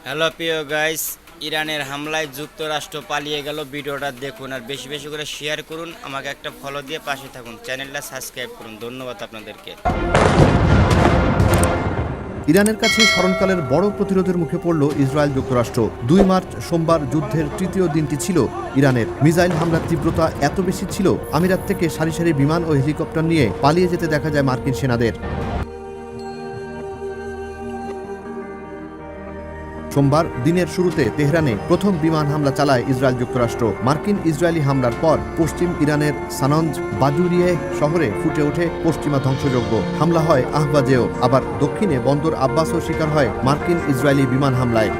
Hello প্রিয় guys, ইরানের হামলায় যুক্তরাষ্ট্র পালিয়ে গেল। ভিডিওটা দেখুন আর বেশি বেশি করে শেয়ার করুন। আমাকে একটা ফলো দিয়ে পাশে থাকুন, চ্যানেলটা সাবস্ক্রাইব করুন। ধন্যবাদ আপনাদেরকে। ইরানের কাছে স্মরণকালের বড় প্রতিরোধের মুখে পড়ল ইসরায়েল যুক্তরাষ্ট্র। ২ মার্চ সোমবার যুদ্ধের তৃতীয় দিনটি ছিল ইরানের। মিসাইল হামলার তীব্রতা এত বেশি ছিল, আমিরাত থেকে সারি সারি বিমান ও হেলিকপ্টার নিয়ে পালিয়ে যেতে দেখা যায় মার্কিন সেনাদের। সোমবার দিনের শুরুতে তেহরানে প্রথম বিমান হামলা চালায় ইসরায়েল যুক্তরাষ্ট্র। মার্কিন ইসরায়েলি হামলার পর পশ্চিম ইরানের সানঞ্জ বাজুরিয়ে শহরে ফুটে ওঠে পশ্চিমা ধ্বংসযজ্ঞ। হামলা হয় আহবাজেও। আবার দক্ষিণে বন্দর আব্বাসও শিকার হয় মার্কিন ইসরায়েলি বিমান হামলায়।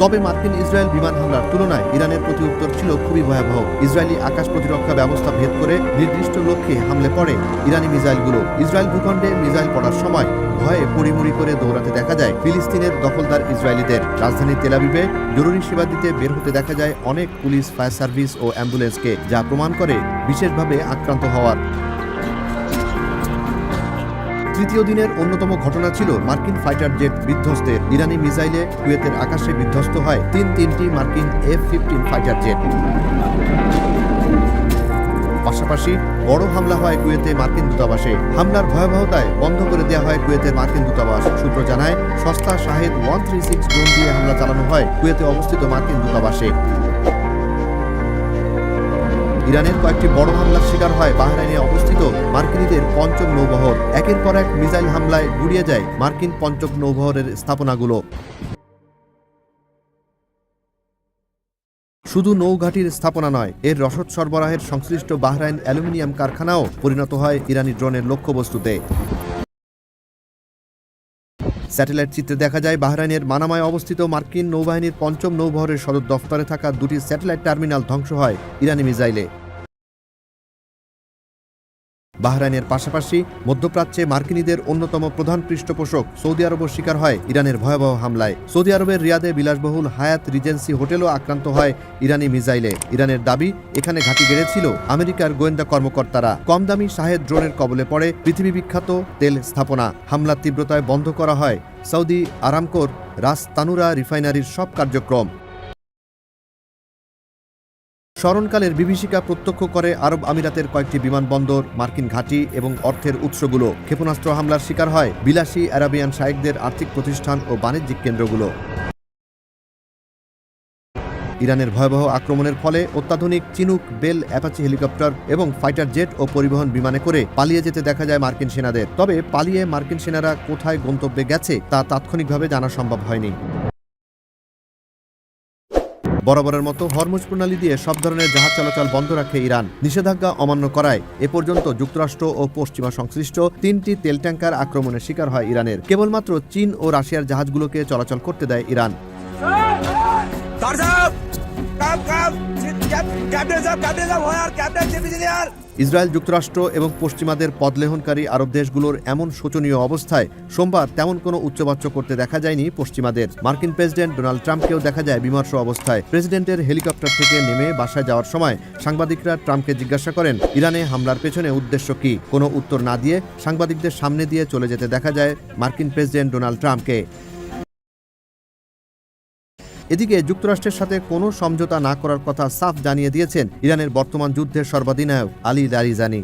তবে মার্কিন ইসরায়েল বিমান হামলার তুলনায় ইরানের প্রতিউত্তর ছিল খুবই ভয়াবহ। ইসরায়েলি আকাশ প্রতিরক্ষা ব্যবস্থা ভেদ করে নির্দিষ্ট লক্ষ্যে হামলে পড়ে ইরানি মিসাইলগুলো। ইসরায়েল ভূখণ্ডে মিসাইল পড়ার সময় ভয়ে পড়িমড়ি করে দৌড়াতে দেখা যায় ফিলিস্তিনের দখলদার ইসরায়েলিদের। রাজধানী তেল আবিবে জরুরি সেবা দিতে বের হতে দেখা যায় অনেক পুলিশ, ফায়ার সার্ভিস ও অ্যাম্বুলেন্সকে, যা প্রমাণ করে বিশেষভাবে আক্রান্ত হওয়ার। তৃতীয় দিনের অন্যতম ঘটনা ছিল মার্কিন ফাইটার জেট বিধ্বস্তের। ইরানি মিসাইলে কুয়েতের আকাশে বিধ্বস্ত হয় তিনটি মার্কিন F-15 ফাইটার জেট। পাশাপাশি বড় হামলা হয় কুয়েতে মার্কিন দূতাবাসে। হামলার ভয়াবহতায় বন্ধ করে দেওয়া হয় কুয়েতের মার্কিন দূতাবাস। সূত্র জানায়, সস্তা শাহেদ 136 ড্রোন দিয়ে হামলা চালানো হয় কুয়েতে অবস্থিত মার্কিন দূতাবাসে। ইরানের কয়েকটি বড় হামলার শিকার হয় বাহরাইনে অবস্থিত মার্কিনীদের পঞ্চম নৌবহর। একের পর এক মিসাইল হামলায় গুড়িয়ে যায় মার্কিন পঞ্চম নৌবহরের স্থাপনাগুলো। শুধু নৌঘাটির স্থাপনা নয়, এর রসদ সরবরাহের সংশ্লিষ্ট বাহরাইন অ্যালুমিনিয়াম কারখানাও পরিণত হয় ইরানি ড্রোনের লক্ষ্যবস্তুতে। স্যাটেলাইট চিত্রে দেখা যায় বাহরাইনের মানামায় অবস্থিত মার্কিন নৌবাহিনীর পঞ্চম নৌবহরের সদর দফতরে থাকা দুটি স্যাটেলাইট টার্মিনাল ধ্বংস হয় ইরানি মিসাইলে। বাহরাইনের পাশাপাশি মধ্যপ্রাচ্যে মার্কিনীদের অন্যতম প্রধান পৃষ্ঠপোষক সৌদি আরবও শিকার হয় ইরানের ভয়াবহ হামলায়। সৌদি আরবের রিয়াদে বিলাসবহুল হায়াত রিজেন্সি হোটেলও আক্রান্ত হয় ইরানি মিসাইলে। ইরানের দাবি, এখানে ঘাঁটি গেড়েছিল আমেরিকার গোয়েন্দা কর্মকর্তারা। কম দামি শাহেদ ড্রোনের কবলে পড়ে পৃথিবী বিখ্যাত তেল স্থাপনা। হামলার তীব্রতায় বন্ধ করা হয় সৌদি আরামকোর রাস তানুরা রিফাইনারির সব কার্যক্রম। স্মরণকালের বিভীষিকা প্রত্যক্ষ করে আরব আমিরাতের কয়েকটি বিমানবন্দর, মার্কিন ঘাঁটি এবং অর্থের উৎসগুলো। ক্ষেপণাস্ত্র হামলার শিকার হয় বিলাসী আরাবিয়ান শায়েকদের আর্থিক প্রতিষ্ঠান ও বাণিজ্যিক কেন্দ্রগুলো। ইরানের ভয়াবহ আক্রমণের ফলে অত্যাধুনিক চিনুক, বেল, অ্যাপাচি হেলিকপ্টার এবং ফাইটার জেট ও পরিবহন বিমানে করে পালিয়ে যেতে দেখা যায় মার্কিন সেনাদের। তবে পালিয়ে মার্কিন সেনারা কোথায় গন্তব্যে গেছে তা তাৎক্ষণিকভাবে জানা সম্ভব হয়নি। বরাবরের মতো হরমুজ প্রণালী দিয়ে সব ধরনের জাহাজ চলাচল বন্ধ রাখে ইরান। নিষেধাজ্ঞা অমান্য করায় এ পর্যন্ত যুক্তরাষ্ট্র ও পশ্চিমা সংশ্লিষ্ট 3টি তেল ট্যাঙ্কার আক্রমণের শিকার হয় ইরানের। কেবলমাত্র চীন ও রাশিয়ার জাহাজগুলোকে চলাচল করতে দেয় ইরান। ইসরায়েল যুক্তরাষ্ট্র এবং পশ্চিমাদের পদলেহনকারী আরব দেশগুলোর এমন শোচনীয় অবস্থায় সোমবার তেমন কোনো উচ্চবাচ্য করতে দেখা যায়নি পশ্চিমাদের। মার্কিন প্রেসিডেন্ট ডোনাল্ড ট্রাম্পকেও দেখা যায় বিমর্ষ অবস্থায়। প্রেসিডেন্টের হেলিকপ্টার থেকে নেমে বাসায় যাওয়ার সময় সাংবাদিকরা ট্রাম্পকে জিজ্ঞাসা করেন, ইরানে হামলার পেছনে উদ্দেশ্য কি। কোনো উত্তর না দিয়ে সাংবাদিকদের সামনে দিয়ে চলে যেতে দেখা যায় মার্কিন প্রেসিডেন্ট ডোনাল্ড ট্রাম্পকে। এদিকে যুক্তরাষ্ট্রের সাথে কোনো সমঝোতা না করার কথা সাফ জানিয়ে দিয়েছেন ইরানের বর্তমান যুদ্ধের সর্বাধিনায়ক আলী লারিজানি।